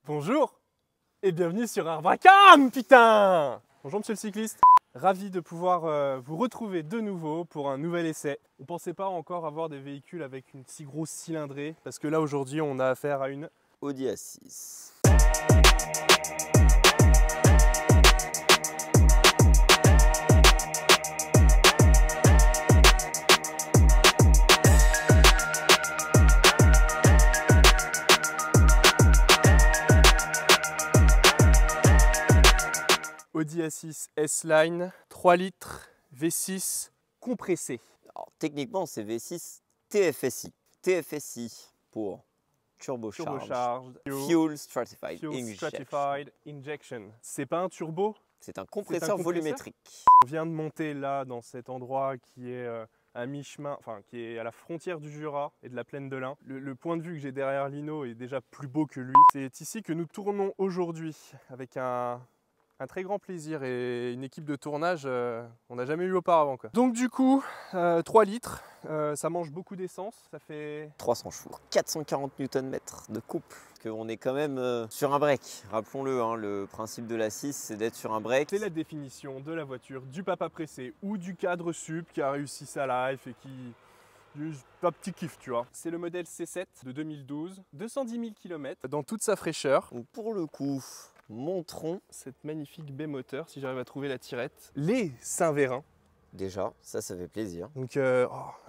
Bonjour et bienvenue sur Arbracam, putain! Bonjour monsieur le cycliste, ravi de pouvoir vous retrouver de nouveau pour un nouvel essai. On ne pensait pas encore avoir des véhicules avec une si grosse cylindrée parce que là aujourd'hui on a affaire à une Audi A6. Audi A6 S-Line, 3 litres, V6 compressé. Alors, techniquement, c'est V6 TFSI. TFSI pour Turbocharged Fuel Stratified Fuel Injection. Stratified Injection. C'est pas un turbo, C'est un compresseur volumétrique. on vient de monter là dans cet endroit qui est à mi-chemin, enfin qui est à la frontière du Jura et de la plaine de l'Ain. Le point de vue que j'ai derrière Lino est déjà plus beau que lui. C'est ici que nous tournons aujourd'hui avec un très grand plaisir et une équipe de tournage on n'a jamais eu auparavant, quoi. Donc du coup 3 litres, ça mange beaucoup d'essence, ça fait 300 chevaux, 440 Nm de couple. Parce qu'on est quand même sur un break. Rappelons-le, hein, le principe de l'A6, c'est d'être sur un break. c'est la définition de la voiture du papa pressé ou du cadre sup qui a réussi sa life et qui juste pas petit kiff, tu vois. C'est le modèle C7 de 2012, 210 000 km dans toute sa fraîcheur. Donc pour le coup, montrons Cette magnifique baie moteur, si j'arrive à trouver la tirette. Les Saint-Vérin. déjà, ça fait plaisir. Donc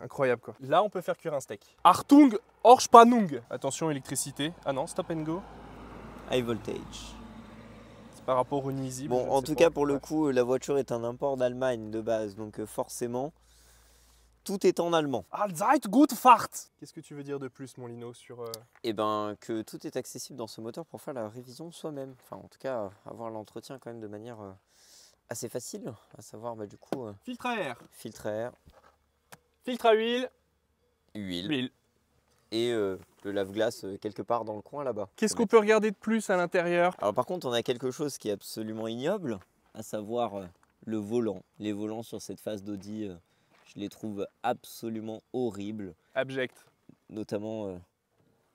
incroyable quoi. Là on peut faire cuire un steak. Achtung, Orspannung. Attention électricité. Ah non, stop and go. High voltage. C'est par rapport au nuisible. Bon, je en ne sais tout pas. cas, pour le Ouais. coup, la voiture est un import d'Allemagne de base. Donc forcément, tout est en allemand. Allzeit gut Fahrt. Qu'est-ce que tu veux dire de plus, mon Lino, sur Et ben que tout est accessible dans ce moteur pour faire la révision soi-même. Enfin, en tout cas, avoir l'entretien quand même de manière assez facile. À savoir, du coup, filtre à air, filtre à air, filtre à huile, huile et le lave-glace quelque part dans le coin là-bas. Qu'est-ce qu'on peut regarder de plus à l'intérieur? Alors par contre, on a quelque chose qui est absolument ignoble, à savoir le volant. Les volants sur cette phase d'Audi, je les trouve absolument horribles. Abject. Notamment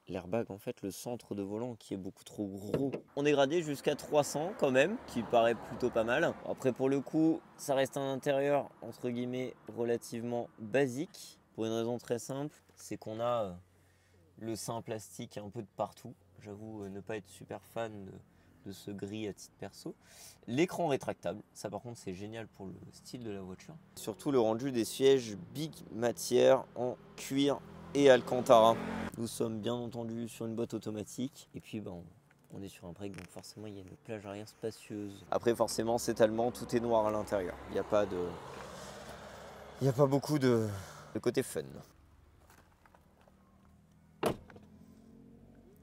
l'airbag, en fait, le centre de volant qui est beaucoup trop gros. On est gradé jusqu'à 300 quand même, qui paraît plutôt pas mal. Après, pour le coup, ça reste un intérieur, entre guillemets, relativement basique. Pour une raison très simple, c'est qu'on a le sein plastique un peu de partout. J'avoue ne pas être super fan de ce gris à titre perso. L'écran rétractable, ça par contre c'est génial pour le style de la voiture. Surtout le rendu des sièges Big Matière en cuir et Alcantara. Nous sommes bien entendu sur une boîte automatique et puis on est sur un break, donc forcément il y a une plage arrière spacieuse. Après forcément c'est allemand, tout est noir à l'intérieur. Il n'y a pas beaucoup de côté fun.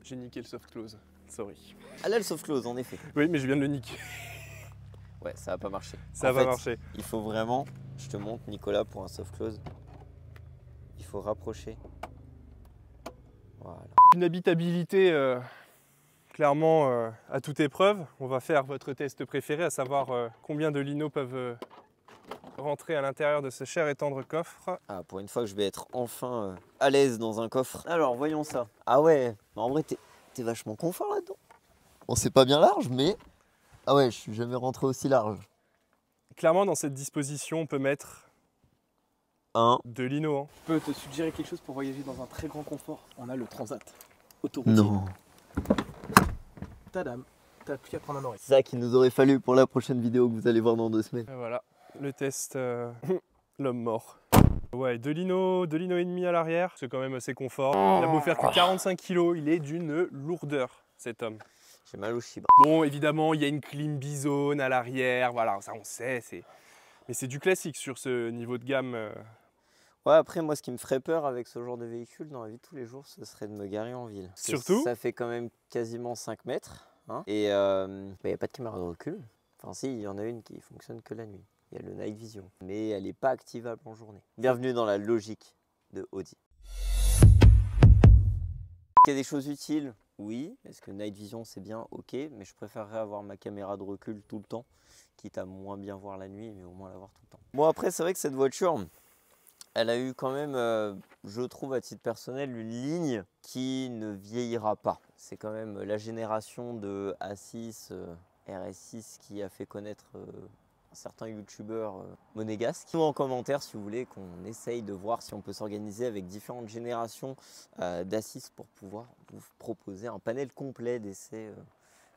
J'ai niqué le soft close. Sorry. Ah là le soft close en effet. Oui, mais je viens de le niquer. Ouais, ça va pas marcher. Ça va marcher. Il faut vraiment, je te montre Nicolas pour un soft close. Il faut rapprocher. Voilà. Une habitabilité clairement à toute épreuve. On va faire votre test préféré, à savoir combien de linos peuvent rentrer à l'intérieur de ce cher et tendre coffre. Ah, pour une fois que je vais être enfin à l'aise dans un coffre. Alors, voyons ça. Ah ouais, en vrai, t'es vachement confort là-dedans. Bon, c'est pas bien large, mais... Ah ouais, je suis jamais rentré aussi large. Clairement, dans cette disposition, on peut mettre de lino. Hein. Je peux te suggérer quelque chose pour voyager dans un très grand confort. On a le Transat autoroutier. Non. Tadam, t'as plus qu'à prendre un oreille. C'est ça qu'il nous aurait fallu pour la prochaine vidéo que vous allez voir dans 2 semaines. Et voilà, le test l'homme mort. Ouais, 2 linos et demi à l'arrière, c'est quand même assez confort. Il a beau faire que 45 kg, il est d'une lourdeur, cet homme. J'ai mal au chibre. Bon, évidemment, il y a une clim bizone à l'arrière, voilà, ça on sait, mais c'est du classique sur ce niveau de gamme. Ouais, après, moi, ce qui me ferait peur avec ce genre de véhicule dans la vie de tous les jours, ce serait de me garer en ville. Parce que surtout, ça fait quand même quasiment 5 mètres. Hein, et il n'y a pas de caméra de recul. Enfin, si, il y en a une qui fonctionne que la nuit. Il y a le Night Vision. Mais elle n'est pas activable en journée. Bienvenue dans la logique de Audi. Il y a des choses utiles oui. Est-ce que Night Vision c'est bien? Ok, mais je préférerais avoir ma caméra de recul tout le temps, quitte à moins bien voir la nuit, mais au moins la voir tout le temps. Bon après c'est vrai que cette voiture, elle a eu quand même, je trouve à titre personnel, une ligne qui ne vieillira pas. C'est quand même la génération de A6, RS6 qui a fait connaître certains youtubeurs monégasques. Dites-nous en commentaire si vous voulez qu'on essaye de voir si on peut s'organiser avec différentes générations d'A6 pour pouvoir vous proposer un panel complet d'essais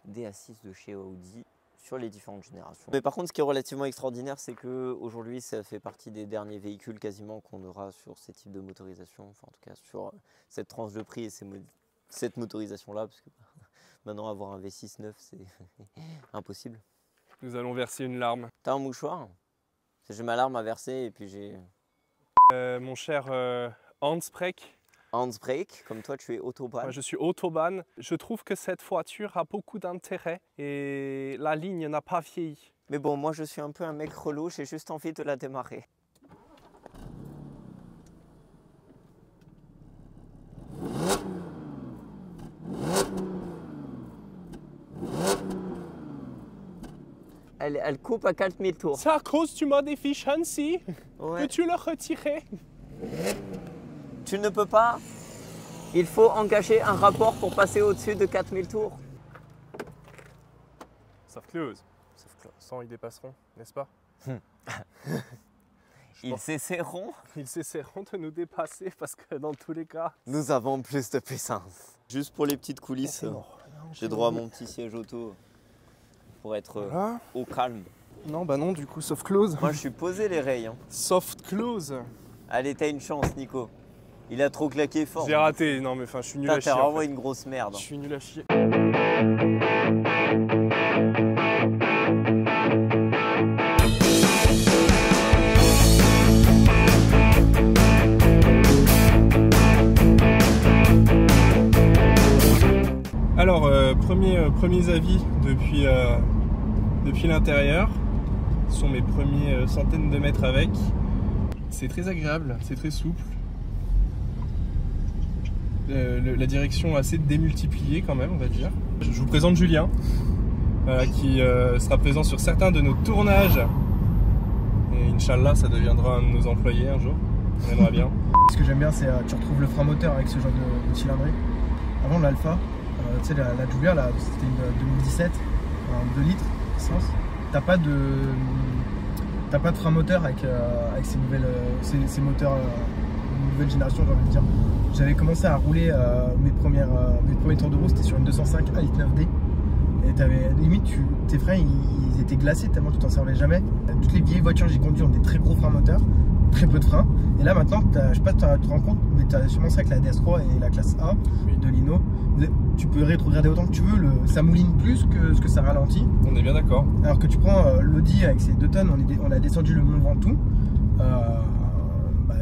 des A6 de chez Audi sur les différentes générations. Mais par contre, ce qui est relativement extraordinaire, c'est qu'aujourd'hui, ça fait partie des derniers véhicules quasiment qu'on aura sur ces types de motorisation, enfin en tout cas sur cette tranche de prix et cette motorisation-là, parce que maintenant avoir un V6 neuf, c'est impossible. Nous allons verser une larme. T'as un mouchoir? J'ai ma larme à verser et puis j'ai... Mon cher Handbrake. Handbrake, comme toi tu es Autobahn. Moi, je suis Autobahn. Je trouve que cette voiture a beaucoup d'intérêt et la ligne n'a pas vieilli. Mais bon, moi je suis un peu un mec relou, j'ai juste envie de la démarrer. Elle coupe à 4000 tours. C'est à cause du mode efficiency. Ouais. Peux-tu le retirer? Tu ne peux pas. Il faut engager un rapport pour passer au-dessus de 4000 tours. Sauf close. Sans, ils dépasseront, n'est-ce pas? Ils essaieront. Ils essaieront de nous dépasser parce que dans tous les cas... Nous avons plus de puissance. Juste pour les petites coulisses, j'ai droit à mon petit siège auto pour être au calme. Non, bah non, du coup, soft close. Moi, je suis posé les rails. Hein. Soft close. Allez, t'as une chance, Nico. Il a trop claqué fort. J'ai raté, non mais enfin, je suis nul à chier. T'as vraiment en fait. une grosse merde. Je suis nul à chier. Alors, premiers avis depuis l'intérieur. Ce sont mes premiers centaines de mètres avec. C'est très agréable, c'est très souple. La direction assez démultipliée quand même, on va dire. Je vous présente Julien, qui sera présent sur certains de nos tournages. Et Inch'Allah, ça deviendra un de nos employés un jour. On aimerait bien. Ce que j'aime bien, c'est que tu retrouves le frein moteur avec ce genre de cylindrée. Avant l'Alpha, tu sais, la Giulia, c'était une 2017, 2 litres d'essence. T'as pas de frein moteur avec ces moteurs nouvelle génération, j'ai envie de dire. J'avais commencé à rouler mes premiers tours de roue, c'était sur une 205 1,9 litre D. Et t'avais limite, tes freins ils étaient glacés tellement tu t'en servais jamais. Toutes les vieilles voitures que j'ai conduites ont des très gros freins moteurs, très peu de freins. Et là maintenant, je sais pas si tu te rends compte, mais tu as sûrement ça avec la DS3 et la classe A de Lino. Tu peux rétrograder autant que tu veux, ça mouline plus que ce que ça ralentit. On est bien d'accord. Alors que tu prends l'Audi avec ses 2 tonnes, on a descendu le Mont Ventoux.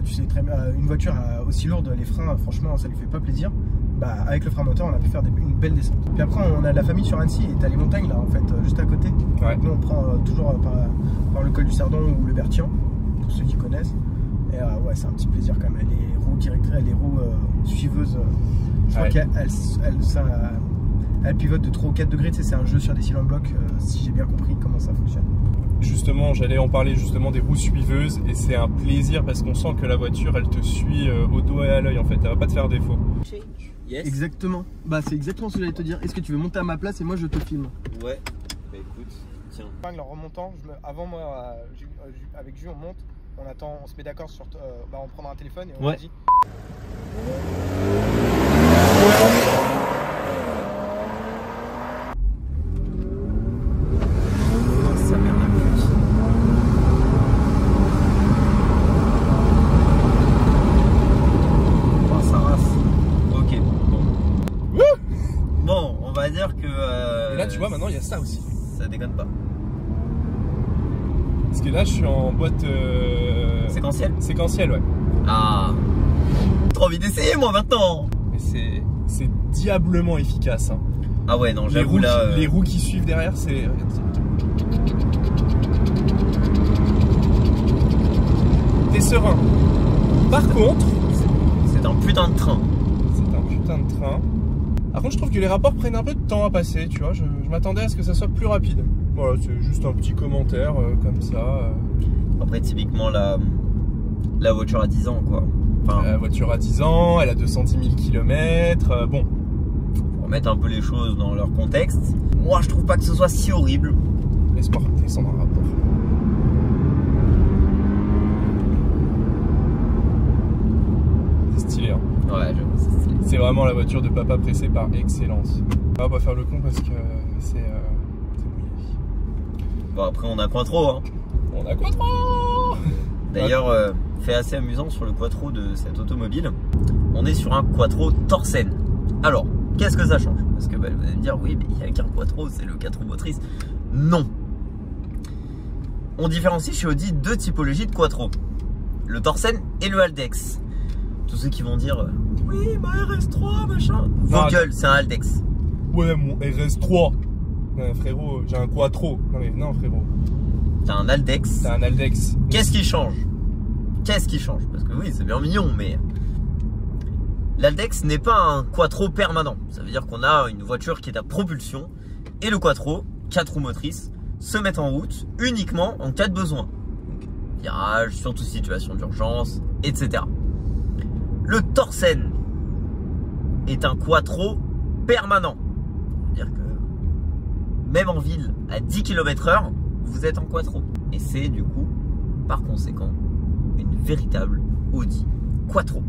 Tu sais très bien, une voiture aussi lourde, les freins, franchement, ça lui fait pas plaisir. Avec le frein moteur, on a pu faire une belle descente. Puis après, on a la famille sur Annecy et t'as les montagnes là, en fait, juste à côté. Ouais. Nous, on prend toujours par le col du Cerdon ou le Bertian, pour ceux qui connaissent. Et ouais, c'est un petit plaisir quand même. Les roues directrices, les roues suiveuses, je crois qu'elles pivotent de 3 ou 4 degrés. Tu sais, c'est un jeu sur des cylindres blocs, si j'ai bien compris comment ça fonctionne. Justement, j'allais en parler justement des roues suiveuses et c'est un plaisir parce qu'on sent que la voiture elle te suit au doigt et à l'œil en fait, elle va pas te faire défaut. Yes. Exactement, c'est exactement ce que j'allais te dire. Est-ce que tu veux monter à ma place et moi je te filme? Ouais, bah écoute, tiens. En remontant, avant moi, avec Jules on monte, on attend, on se met d'accord sur, on prendra un téléphone et on dit. Tu vois, maintenant il y a ça aussi. Ça déconne pas. Parce que là je suis en boîte séquentielle, ouais. Ah, trop envie d'essayer moi maintenant. Mais c'est diablement efficace. Hein. Ah ouais, non, j'avoue là. Les roues qui suivent derrière, c'est. T'es serein. Par contre, c'est un putain de train. C'est un putain de train. Par contre, je trouve que les rapports prennent un peu de temps à passer, tu vois. Je m'attendais à ce que ça soit plus rapide. Voilà, c'est juste un petit commentaire comme ça. Après, typiquement, la voiture a 10 ans, quoi. Enfin, la voiture a 10 ans, elle a 210 000 km. Bon. Faut remettre un peu les choses dans leur contexte. Moi, je trouve pas que ce soit si horrible. Laisse-moi descendre un rapport. C'est stylé, hein. Ouais, j'avoue, c'est stylé. C'est vraiment la voiture de papa pressé par excellence. On va pas faire le con parce que c'est mouillé. Bon, après, on a Quattro, hein. On a Quattro. D'ailleurs, fait assez amusant sur le Quattro de cette automobile, on est sur un Quattro Torsen. Alors, qu'est-ce que ça change? Parce que vous allez me dire, oui, mais il n'y a qu'un Quattro, c'est le 4 roues motrices. Non. On différencie chez Audi deux typologies de Quattro. Le Torsen et le Haldex. Tous ceux qui vont dire, oui, ma RS3, machin. Vos gueules, c'est un Haldex. Ouais, mon RS3. Non, frérot, j'ai un Quattro. Non, mais non, frérot. T'as un Haldex. T'as un Haldex. Qu'est-ce qui change? Qu'est-ce qui change? Parce que oui, c'est bien mignon, mais l'Haldex n'est pas un Quattro permanent. Ça veut dire qu'on a une voiture qui est à propulsion et le Quattro, 4 roues motrices, se met en route uniquement en cas de besoin. Donc, virage, surtout situation d'urgence, etc. Le Torsen est un Quattro permanent. C'est-à-dire que même en ville, à 10 km/h, vous êtes en Quattro. Et c'est du coup, par conséquent, une véritable Audi Quattro.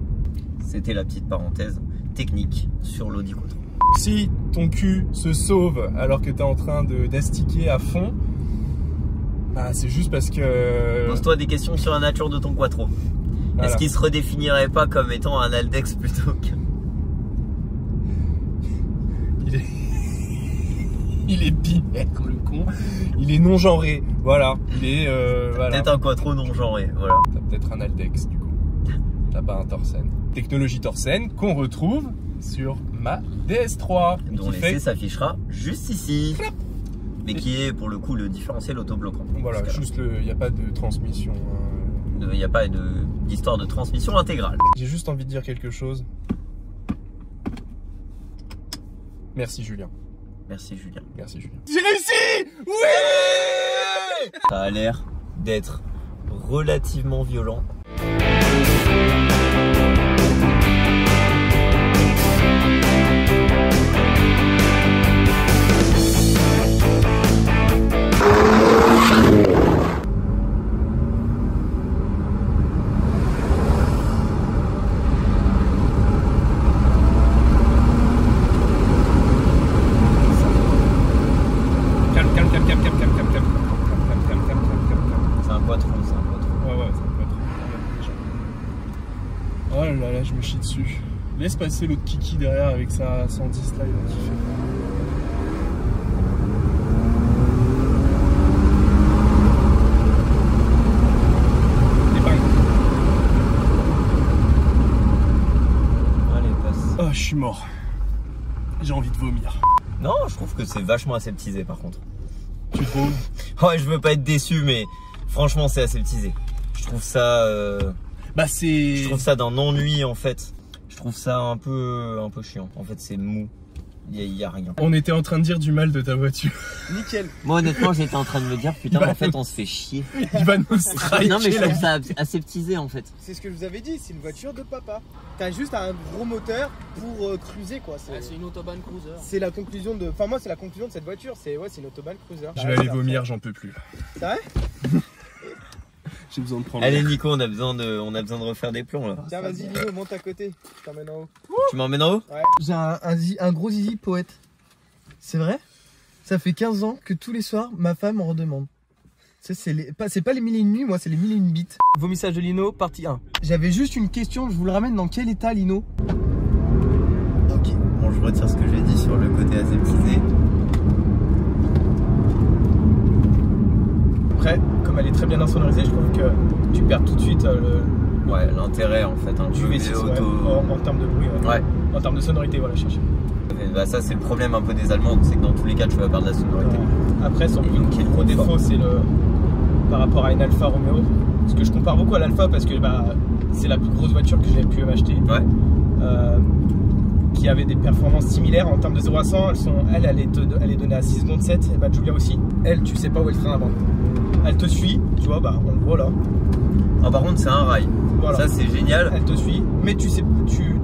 C'était la petite parenthèse technique sur l'Audi Quattro. Si ton cul se sauve alors que tu es en train d'astiquer à fond, bah c'est juste parce que... Pose-toi des questions sur la nature de ton Quattro. Voilà. Est-ce qu'il se redéfinirait pas comme étant un Haldex plutôt que... Il est binaire, le con. Il est non-genré. Voilà. Il est... voilà. Peut-être un Quattro non-genré. Voilà. T'as peut-être un Haldex, du coup. T'as pas un Torsen. Technologie Torsen qu'on retrouve sur ma DS3. Dont l'essai s'affichera juste ici. Mais qui est pour le coup le différentiel autobloquant. Voilà, juste il n'y a pas de transmission. Il n'y a pas d'histoire de transmission intégrale. J'ai juste envie de dire quelque chose. Merci Julien. Merci Julien. Merci Julien. J'ai réussi! Oui! Ça a l'air d'être relativement violent. Je me chie dessus. Laisse passer l'autre kiki derrière avec sa 110 là, il va kiffer. Et bang. Allez, passe. Oh, je suis mort. J'ai envie de vomir. Non, je trouve que c'est vachement aseptisé par contre. Tu trouves? Ouais, je veux pas être déçu, mais franchement, c'est aseptisé. Je trouve ça... Bah c'est... Je trouve ça d'un ennui en fait. Je trouve ça un peu chiant. En fait c'est mou. Il y a rien. On était en train de dire du mal de ta voiture. Nickel. Moi honnêtement j'étais en train de me dire putain en fait on se fait chier. Il va nous striker. Non mais je trouve ça aseptisé en fait. C'est ce que je vous avais dit, c'est une voiture de papa. T'as juste un gros moteur pour cruiser quoi. C'est une autobahn cruiser. C'est la conclusion de... Enfin moi c'est la conclusion de cette voiture. C'est une autobahn cruiser. Je vais aller vomir, j'en peux plus. C'est vrai? J'ai besoin de prendre. Allez Nico, on a besoin de refaire des plombs là. Tiens vas-y Lino, monte à côté. Je t'emmène en haut. Tu m'emmènes en haut? Ouais. J'ai un gros zizi poète. C'est vrai? Ça fait 15 ans que tous les soirs ma femme en redemande. C'est pas les 1001 nuits, moi c'est les 1001 bits. Vomissage de Lino, partie 1. J'avais juste une question, je vous le ramène dans quel état Lino? Ok, bon je retire ce que j'ai dit sur le côté aseptisé. Après, comme elle est très bien insonorisée, je trouve que tu perds tout de suite ouais, l'intérêt en fait, du V6 en termes de bruit, ouais. En termes de sonorité, voilà, chercher. Bah, ça c'est le problème un peu des Allemandes, c'est que dans tous les cas tu vas perdre la sonorité. Après son gros défaut c'est par rapport à une Alfa Romeo, parce que je compare beaucoup à l'Alfa parce que c'est la plus grosse voiture que j'ai pu acheter. Ouais. qui avait des performances similaires en termes de 0 à 100. Elle est donnée à 6 secondes 7, et bah Giulia aussi. Elle, tu sais pas où est le frein avant. Elle te suit, tu vois, bah on le voit là. Ah, par contre, c'est un rail. Voilà. Ça, c'est génial. Elle te suit, mais tu sais,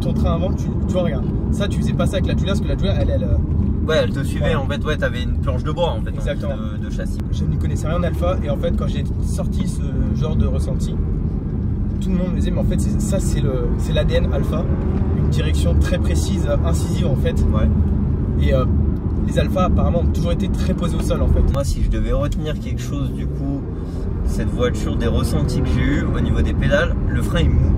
ton train avant, tu vois, regarde. Ça, tu faisais pas ça avec la Giulia, parce que la Giulia, Ouais, elle te suivait, voilà. En fait, ouais, t'avais une planche de bois en fait, exactement. De châssis. Je n'y connaissais rien en alpha, et en fait, quand j'ai sorti ce genre de ressenti, tout le monde me disait, mais en fait, c'est l'ADN alpha, une direction très précise, incisive en fait. Ouais. Et les alphas apparemment ont toujours été très posés au sol en fait. Moi, si je devais retenir quelque chose du coup, cette voiture, des ressentis que j'ai eu au niveau des pédales, le frein est mou.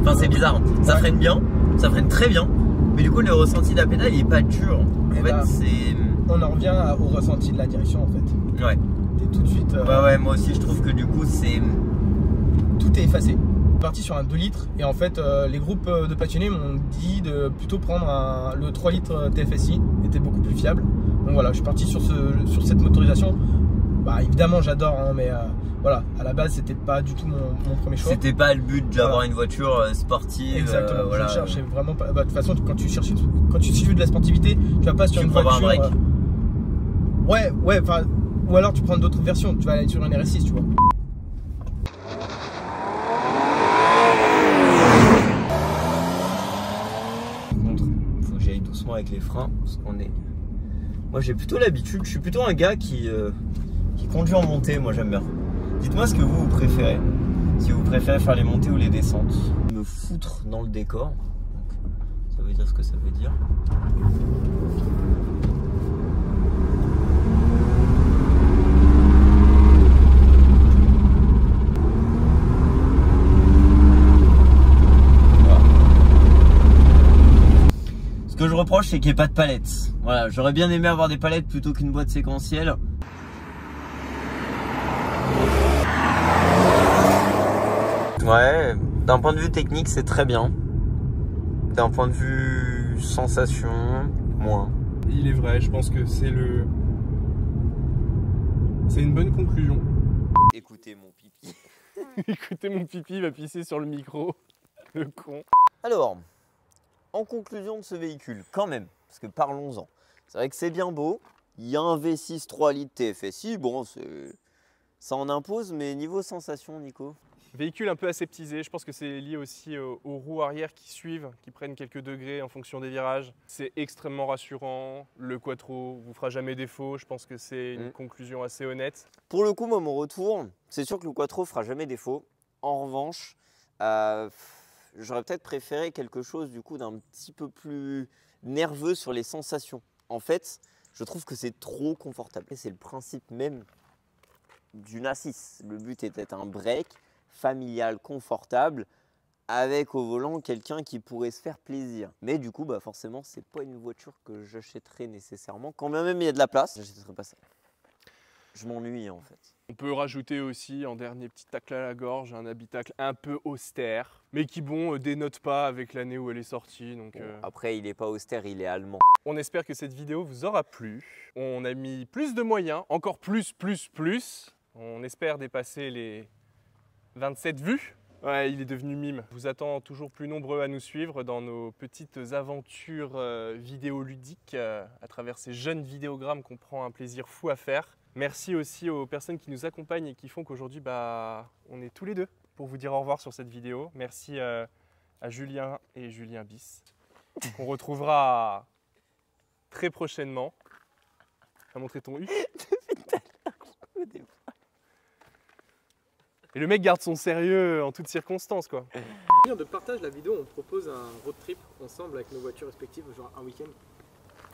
Enfin, c'est bizarre, ça freine bien, ça freine très bien, mais du coup, le ressenti de la pédale, il est pas dur. En fait, c'est. On en revient au ressenti de la direction en fait. Ouais. T'es tout de suite. Ouais, moi aussi, je trouve que du coup, c'est. Tout est effacé. Parti sur un 2 litres et en fait les groupes de passionnés m'ont dit de plutôt prendre le 3 litres TFSI, était beaucoup plus fiable. Donc voilà, je suis parti sur cette motorisation. Bah évidemment j'adore hein, mais voilà, à la base c'était pas du tout mon premier choix. C'était pas le but d'avoir une voiture sportive. Exactement, voilà. je cherchais vraiment pas. Bah, de toute façon quand tu veux de la sportivité, tu vas pas sur une voiture. Ouais, enfin. Ou alors tu prends d'autres versions, tu vas aller sur une RS6 tu vois. Faut que j'aille doucement avec les freins parce qu'on est. Moi j'ai plutôt l'habitude, je suis plutôt un gars qui conduit en montée, moi j'aime bien. Dites-moi ce que vous préférez. Si vous préférez faire les montées ou les descentes. Me foutre dans le décor. Donc, ça veut dire ce que ça veut dire. Ce que je reproche, c'est qu'il n'y ait pas de palettes. Voilà, j'aurais bien aimé avoir des palettes plutôt qu'une boîte séquentielle. Ouais, d'un point de vue technique, c'est très bien. D'un point de vue sensation, moins. Il est vrai, je pense que c'est une bonne conclusion. Écoutez mon pipi. Écoutez, mon pipi va pisser sur le micro. Le con. Alors, en conclusion de ce véhicule, quand même, parce que parlons-en. C'est vrai que c'est bien beau. Il y a un V6 3 litres TFSI. Bon, ça en impose, mais niveau sensation, Nico? Véhicule un peu aseptisé, je pense que c'est lié aussi aux roues arrière qui suivent, qui prennent quelques degrés en fonction des virages. C'est extrêmement rassurant, le quattro vous fera jamais défaut, je pense que c'est une conclusion assez honnête. Pour le coup, moi, mon retour, c'est sûr que le quattro fera jamais défaut. En revanche, j'aurais peut-être préféré quelque chose du coup d'un petit peu plus nerveux sur les sensations. En fait, je trouve que c'est trop confortable. C'est le principe même d'une A6. Le but est d'être un break familial, confortable, avec au volant quelqu'un qui pourrait se faire plaisir. Mais du coup, bah forcément, c'est pas une voiture que j'achèterais nécessairement. Quand même il y a de la place, j'achèterais pas ça. Je m'ennuie en fait. On peut rajouter aussi en dernier petit tacle à la gorge un habitacle un peu austère, mais qui bon dénote pas avec l'année où elle est sortie. Donc, Après, il n'est pas austère, il est allemand. On espère que cette vidéo vous aura plu. On a mis plus de moyens, encore plus. On espère dépasser les 27 vues. Ouais, il est devenu mime. Je vous attends toujours plus nombreux à nous suivre dans nos petites aventures vidéoludiques à travers ces jeunes vidéogrammes qu'on prend un plaisir fou à faire. Merci aussi aux personnes qui nous accompagnent et qui font qu'aujourd'hui, on est tous les deux pour vous dire au revoir sur cette vidéo. Merci à Julien et Julien Bis, qu'on retrouvera très prochainement. Tu as montré ton U. Et le mec garde son sérieux en toutes circonstances, quoi. De partage la vidéo, on propose un road trip ensemble avec nos voitures respectives, genre un week-end.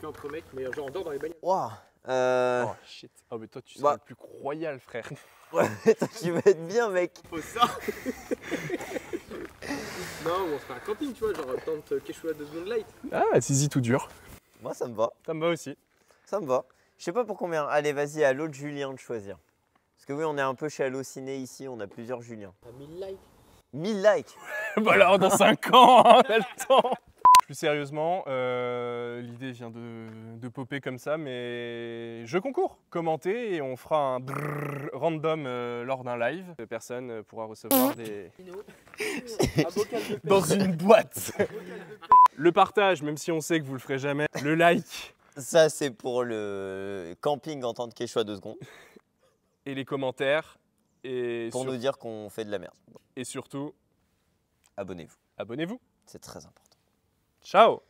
Qu'entre mecs, mais genre on dort dans les bagnoles. Wow. Oh shit. Oh mais toi tu seras le plus royal, frère. Ouais, toi tu vas être bien, mec. Faut ça. Non, on se fait un camping, tu vois, genre tente Quechua de seconde light. Ah, Tizi tout dur. Moi ça me va. Ça me va aussi. Ça me va. Je sais pas pour combien. Allez, vas-y, à l'autre Julien de choisir. Parce que oui, on est un peu chez Allociné ici, on a plusieurs Juliens. À 1000 likes. 1000 likes. Bah alors dans 5 ans, on a le temps. Plus sérieusement, l'idée vient de popper comme ça, mais je concours. Commentez et on fera un brrr random lors d'un live. Personne pourra recevoir des... dans une boîte. Le partage, même si on sait que vous le ferez jamais. Le like. Ça, c'est pour le camping en temps de Quechua 2 secondes. Et les commentaires. Et Pour nous dire qu'on fait de la merde. Et surtout, Abonnez-vous. abonnez-vous. C'est très important. Ciao!